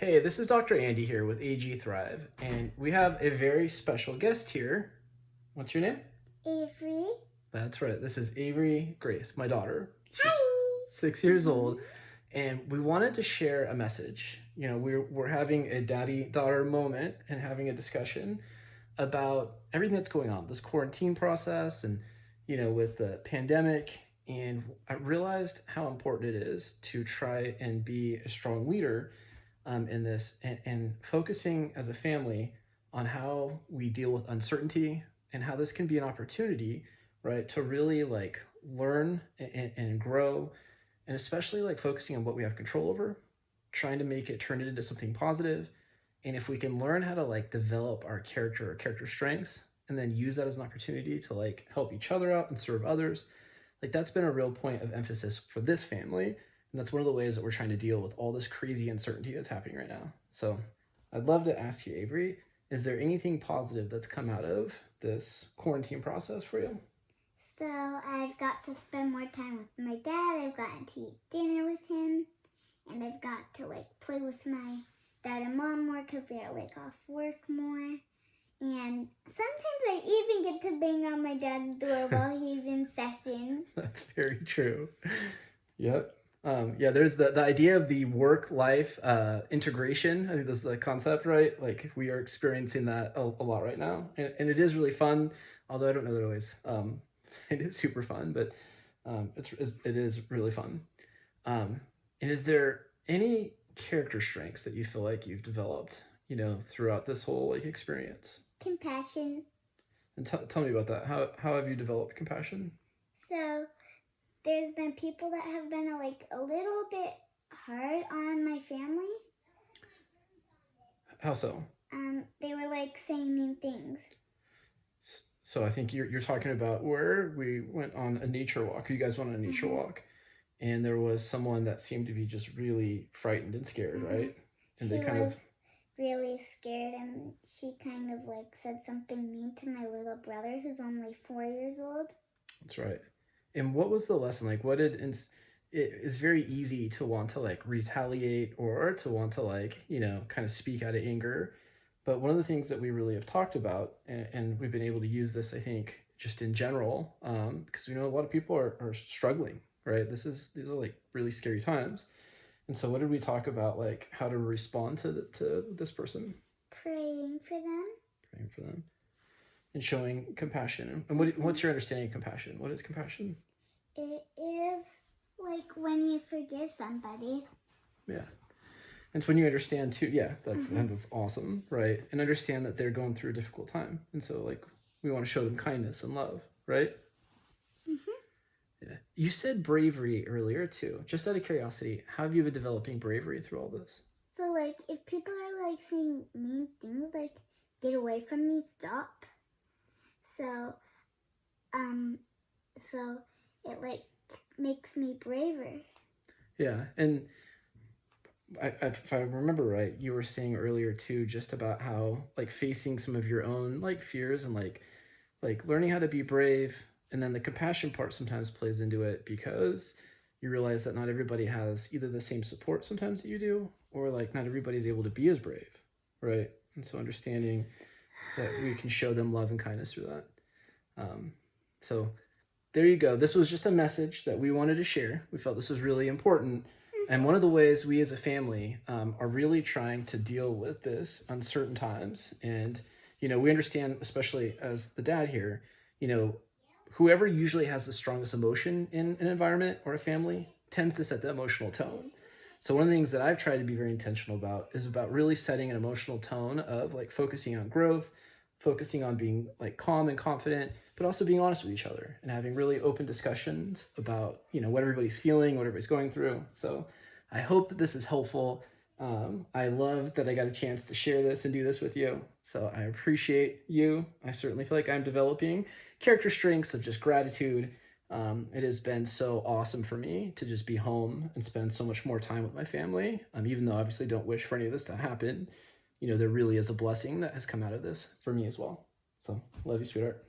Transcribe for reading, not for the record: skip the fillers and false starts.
Hey, this is Dr. Andy here with AG Thrive, and we have a very special guest here. What's your name? Avery. That's right. This is Avery Grace, my daughter. She's Hi. 6 years old, and we wanted to share a message. We're having a daddy-daughter moment and having a discussion about everything that's going on, this quarantine process, and with the pandemic. And I realized how important it is to try and be a strong leader in this and focusing as a family on how we deal with uncertainty and how this can be an opportunity, right, to really like learn and grow, and especially like focusing on what we have control over, trying to make it turn it into something positive. And if we can learn how to like develop our character or character strengths and then use that as an opportunity to like help each other out and serve others, like that's been a real point of emphasis for this family. And that's one of the ways that we're trying to deal with all this crazy uncertainty that's happening right now. So I'd love to ask you, Avery, is there anything positive that's come out of this quarantine process for you? So I've got to spend more time with my dad. I've gotten to eat dinner with him, and I've got to like play with my dad and mom more because they're like off work more. And sometimes I even get to bang on my dad's door while he's in sessions. That's very true. Yep. Yeah, there's the idea of the work life integration. I think this is the concept, right? Like we are experiencing that a lot right now. And it is really fun, although I don't know that always it is super fun, but it is really fun. And is there any character strengths that you feel like you've developed, throughout this whole like experience? Compassion. And tell me about that. How have you developed compassion? So there's been people that have been like a little bit hard on my family. How so? They were like saying mean things. So I think you're talking about where we went on a nature walk. You guys went on a nature walk, and there was someone that seemed to be just really frightened and scared, right? And She they kind was really scared, and she kind of like said something mean to my little brother who's only 4 years old. That's right. And what was the lesson like? It is very easy to want to like retaliate or to want to like, kind of speak out of anger. But one of the things that we really have talked about, and we've been able to use this, I think, just in general, because we know a lot of people are struggling, right? These are like really scary times. And so, what did we talk about, like how to respond to this person? Praying for them. Praying for them and showing compassion. And what's your understanding of compassion? What is compassion? It is like when you forgive somebody. Yeah. And it's when you understand too, yeah, that's awesome, right? And understand that they're going through a difficult time. And so like we want to show them kindness and love, right? Yeah. You said bravery earlier too. Just out of curiosity, how have you been developing bravery through all this? So like if people are like saying mean things like get away from me, stop. So so it like makes me braver. Yeah. And if I remember right, you were saying earlier too, just about how like facing some of your own like fears and like learning how to be brave, and then the compassion part sometimes plays into it because you realize that not everybody has either the same support sometimes that you do, or like not everybody's able to be as brave, right? And so understanding that we can show them love and kindness through that. So there you go. This was just a message that we wanted to share. We felt this was really important. And one of the ways we as a family are really trying to deal with this uncertain times. And, we understand, especially as the dad here, whoever usually has the strongest emotion in an environment or a family tends to set the emotional tone. So one of the things that I've tried to be very intentional about is about really setting an emotional tone of like focusing on growth, focusing on being like calm and confident, but also being honest with each other and having really open discussions about, what everybody's feeling, what everybody's going through. So I hope that this is helpful. I love that I got a chance to share this and do this with you. So I appreciate you. I certainly feel like I'm developing character strengths of just gratitude. It has been so awesome for me to just be home and spend so much more time with my family. Even though I obviously don't wish for any of this to happen, there really is a blessing that has come out of this for me as well. So love you, sweetheart.